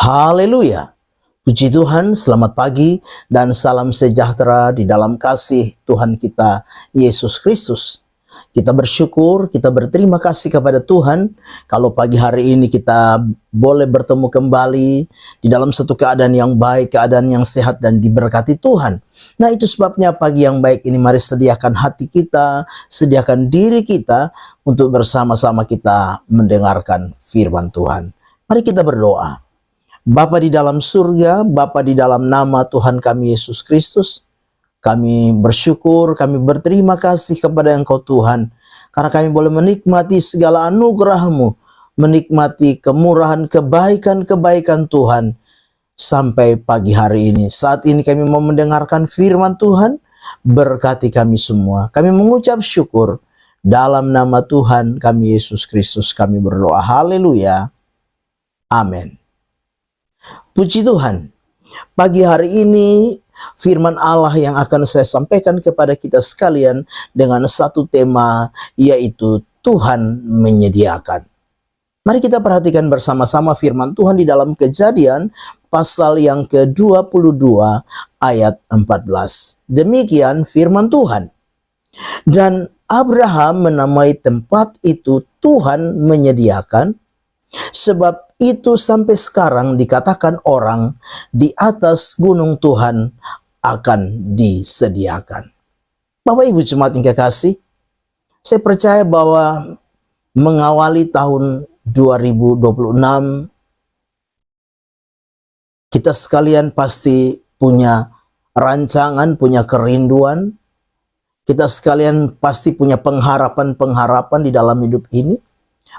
Haleluya. Puji Tuhan, selamat pagi dan salam sejahtera di dalam kasih Tuhan kita Yesus Kristus. Kita bersyukur, kita berterima kasih kepada Tuhan kalau pagi hari ini kita boleh bertemu kembali di dalam satu keadaan yang baik, keadaan yang sehat dan diberkati Tuhan. Nah, itu sebabnya pagi yang baik ini mari sediakan hati kita, sediakan diri kita untuk bersama-sama kita mendengarkan firman Tuhan. Mari kita berdoa. Bapa di dalam surga, Bapa di dalam nama Tuhan kami Yesus Kristus, kami bersyukur, kami berterima kasih kepada Engkau Tuhan, karena kami boleh menikmati segala anugerah-Mu, menikmati kemurahan, kebaikan-kebaikan Tuhan, sampai pagi hari ini. Saat ini kami mau mendengarkan firman Tuhan, berkati kami semua. Kami mengucap syukur, dalam nama Tuhan kami Yesus Kristus kami berdoa. Haleluya. Amin. Puji Tuhan, pagi hari ini firman Allah yang akan saya sampaikan kepada kita sekalian dengan satu tema, yaitu Tuhan menyediakan. Mari kita perhatikan bersama-sama firman Tuhan di dalam Kejadian pasal yang ke-22 ayat 14. Demikian firman Tuhan. Dan Abraham menamai tempat itu Tuhan menyediakan, sebab itu sampai sekarang dikatakan orang di atas gunung Tuhan akan disediakan. Bapak Ibu jemaat yang kekasih, saya percaya bahwa mengawali tahun 2026, kita sekalian pasti punya rancangan, punya kerinduan. Kita sekalian pasti punya pengharapan-pengharapan di dalam hidup ini.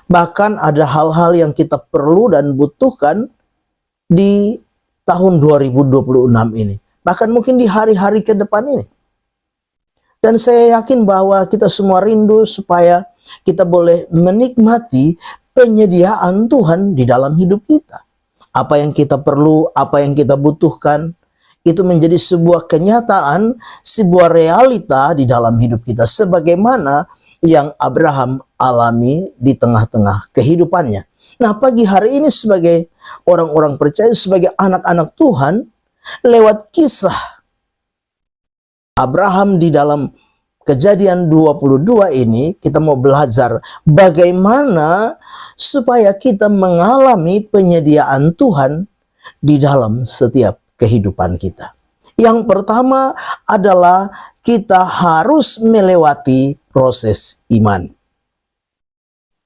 Bahkan ada hal-hal yang kita perlu dan butuhkan di tahun 2026 ini. Bahkan mungkin di hari-hari ke depan ini. Dan saya yakin bahwa kita semua rindu supaya kita boleh menikmati penyediaan Tuhan di dalam hidup kita. Apa yang kita perlu, apa yang kita butuhkan, itu menjadi sebuah kenyataan, sebuah realita di dalam hidup kita. Sebagaimana yang Abraham alami di tengah-tengah kehidupannya. Nah, pagi hari ini sebagai orang-orang percaya, sebagai anak-anak Tuhan, lewat kisah Abraham di dalam Kejadian 22 ini, kita mau belajar bagaimana supaya kita mengalami penyediaan Tuhan di dalam setiap kehidupan kita. Yang pertama adalah kita harus melewati proses iman.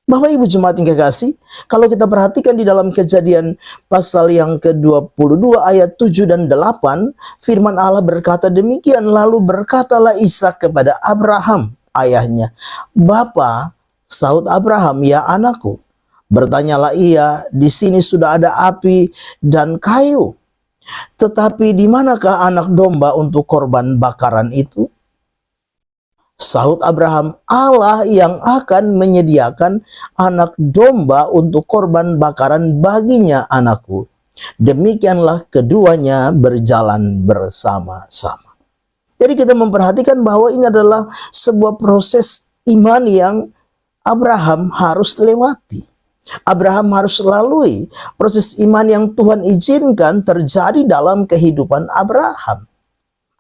Bapak Ibu jemaat yang kekasih, kalau kita perhatikan di dalam Kejadian pasal yang ke-22 ayat 7 dan 8, firman Allah berkata demikian, lalu berkatalah Ishak kepada Abraham, ayahnya, "Bapa," sahut Abraham, "Ya anakku." Bertanyalah ia, "Di sini sudah ada api dan kayu, tetapi di manakah anak domba untuk korban bakaran itu?" Sahut Abraham, "Allah yang akan menyediakan anak domba untuk korban bakaran baginya, anakku." Demikianlah keduanya berjalan bersama-sama. Jadi kita memperhatikan bahwa ini adalah sebuah proses iman yang Abraham harus lewati. Abraham harus lalui proses iman yang Tuhan izinkan terjadi dalam kehidupan Abraham.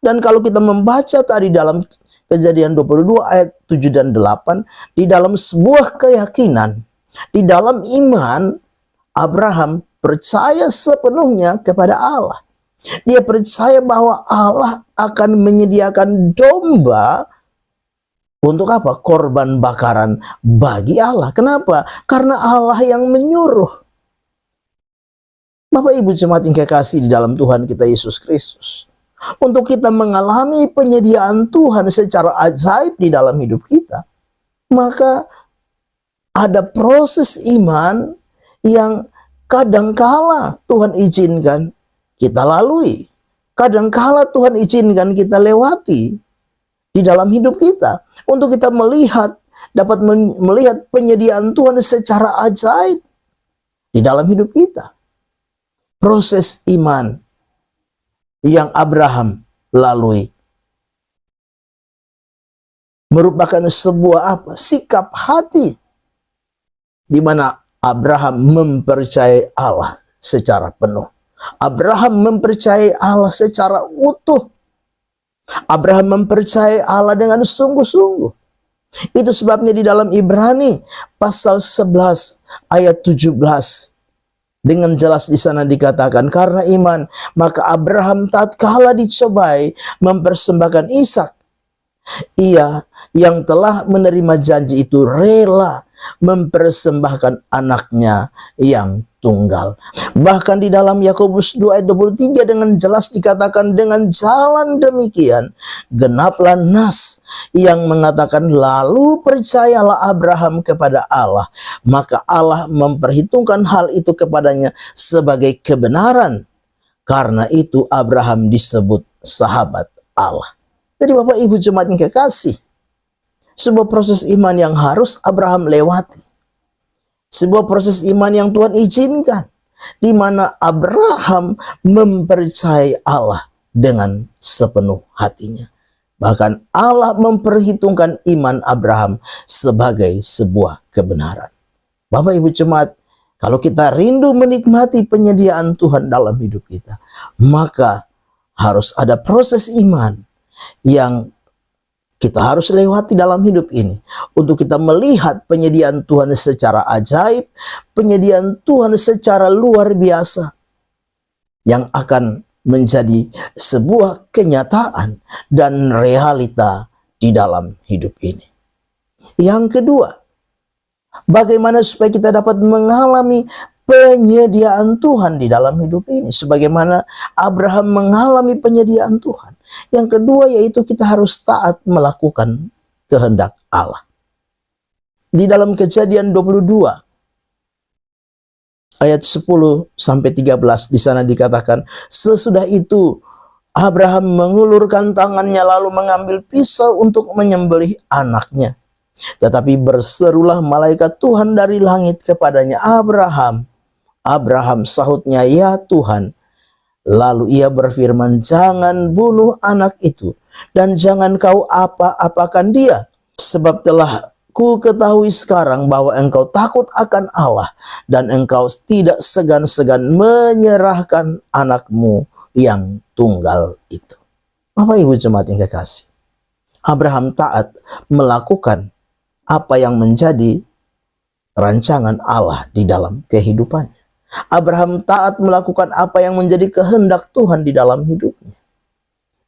Dan kalau kita membaca tadi dalam Kejadian 22 ayat 7 dan 8, di dalam sebuah keyakinan, di dalam iman, Abraham percaya sepenuhnya kepada Allah. Dia percaya bahwa Allah akan menyediakan domba untuk apa? Korban bakaran bagi Allah. Kenapa? Karena Allah yang menyuruh. Bapak Ibu jemaat yang kekasih di dalam Tuhan kita Yesus Kristus, untuk kita mengalami penyediaan Tuhan secara ajaib di dalam hidup kita, maka ada proses iman yang kadangkala Tuhan izinkan kita lalui, kadangkala Tuhan izinkan kita lewati di dalam hidup kita, untuk kita dapat melihat penyediaan Tuhan secara ajaib di dalam hidup kita. Proses iman yang Abraham lalui merupakan sebuah sikap hati di mana Abraham mempercayai Allah. secara penuh. Abraham mempercayai Allah secara utuh. Abraham mempercayai Allah dengan sungguh-sungguh. Itu sebabnya di dalam Ibrani pasal 11 ayat 17 dengan jelas di sana dikatakan, karena iman maka Abraham tatkala dicobai mempersembahkan Ishak, ia yang telah menerima janji itu rela mempersembahkan anaknya yang tunggal. Bahkan di dalam Yakobus 2 ayat 23 dengan jelas dikatakan, dengan jalan demikian genaplah nas yang mengatakan, lalu percayalah Abraham kepada Allah, maka Allah memperhitungkan hal itu kepadanya sebagai kebenaran. Karena itu Abraham disebut sahabat Allah. Jadi Bapak Ibu jemaat yang kekasih, sebuah proses iman yang harus Abraham lewati. Sebuah proses iman yang Tuhan izinkan, di mana Abraham mempercayai Allah dengan sepenuh hatinya. Bahkan Allah memperhitungkan iman Abraham sebagai sebuah kebenaran. Bapak Ibu jemaat, kalau kita rindu menikmati penyediaan Tuhan dalam hidup kita, maka harus ada proses iman yang kita harus lewati dalam hidup ini untuk kita melihat penyediaan Tuhan secara ajaib, penyediaan Tuhan secara luar biasa yang akan menjadi sebuah kenyataan dan realita di dalam hidup ini. Yang kedua, bagaimana supaya kita dapat mengalami penyediaan Tuhan di dalam hidup ini, sebagaimana Abraham mengalami penyediaan Tuhan. Yang kedua yaitu kita harus taat melakukan kehendak Allah. Di dalam Kejadian 22 ayat 10 sampai 13 di sana dikatakan, sesudah itu Abraham mengulurkan tangannya lalu mengambil pisau untuk menyembelih anaknya. Tetapi berserulah malaikat Tuhan dari langit kepadanya, Abraham, Abraham, sahutnya, ya Tuhan. Lalu ia berfirman, jangan bunuh anak itu, dan jangan kau apa-apakan dia, sebab telah ku ketahui sekarang bahwa engkau takut akan Allah, dan engkau tidak segan-segan menyerahkan anakmu yang tunggal itu. Bapak Ibu jemaat yang kekasih, Abraham taat melakukan apa yang menjadi rancangan Allah di dalam kehidupannya. Abraham taat melakukan apa yang menjadi kehendak Tuhan di dalam hidupnya.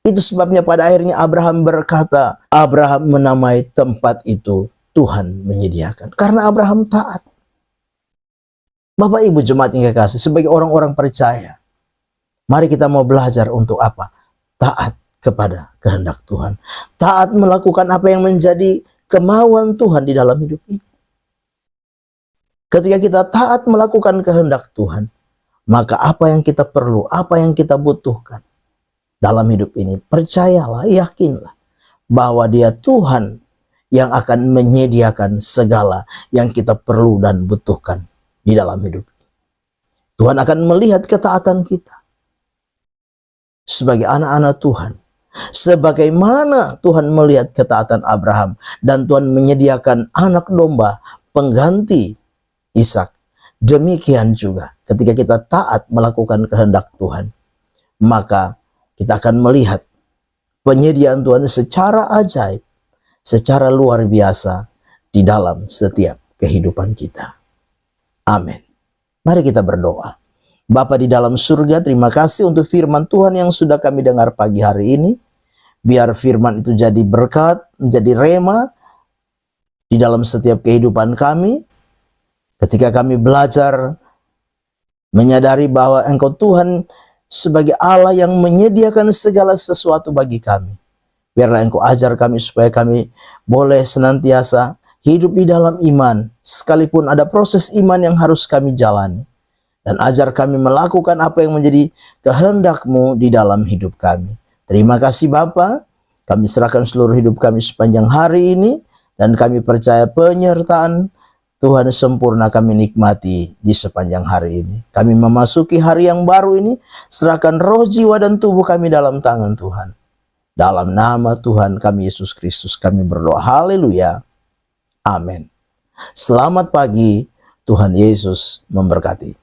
Itu sebabnya pada akhirnya Abraham berkata, Abraham menamai tempat itu Tuhan menyediakan. Karena Abraham taat. Bapak Ibu jemaat yang kekasih, sebagai orang-orang percaya, mari kita mau belajar untuk apa? Taat kepada kehendak Tuhan. Taat melakukan apa yang menjadi kemauan Tuhan di dalam hidup ini. Ketika kita taat melakukan kehendak Tuhan, maka apa yang kita perlu, apa yang kita butuhkan dalam hidup ini, percayalah, yakinlah bahwa Dia Tuhan yang akan menyediakan segala yang kita perlu dan butuhkan di dalam hidup. Tuhan akan melihat ketaatan kita sebagai anak-anak Tuhan. Sebagaimana Tuhan melihat ketaatan Abraham dan Tuhan menyediakan anak domba pengganti Ishak, demikian juga ketika kita taat melakukan kehendak Tuhan, maka kita akan melihat penyediaan Tuhan secara ajaib, secara luar biasa di dalam setiap kehidupan kita. Amin. Mari kita berdoa. Bapa di dalam surga, terima kasih untuk firman Tuhan yang sudah kami dengar pagi hari ini. Biar firman itu jadi berkat, menjadi rema di dalam setiap kehidupan kami. Ketika kami belajar menyadari bahwa Engkau Tuhan sebagai Allah yang menyediakan segala sesuatu bagi kami. Biarlah Engkau ajar kami supaya kami boleh senantiasa hidup di dalam iman, sekalipun ada proses iman yang harus kami jalani. Dan ajar kami melakukan apa yang menjadi kehendak-Mu di dalam hidup kami. Terima kasih Bapa, kami serahkan seluruh hidup kami sepanjang hari ini, dan kami percaya penyertaan Tuhan sempurna kami nikmati di sepanjang hari ini. Kami memasuki hari yang baru ini, serahkan roh, jiwa, dan tubuh kami dalam tangan Tuhan. Dalam nama Tuhan kami Yesus Kristus kami berdoa. Haleluya. Amin. Selamat pagi, Tuhan Yesus memberkati.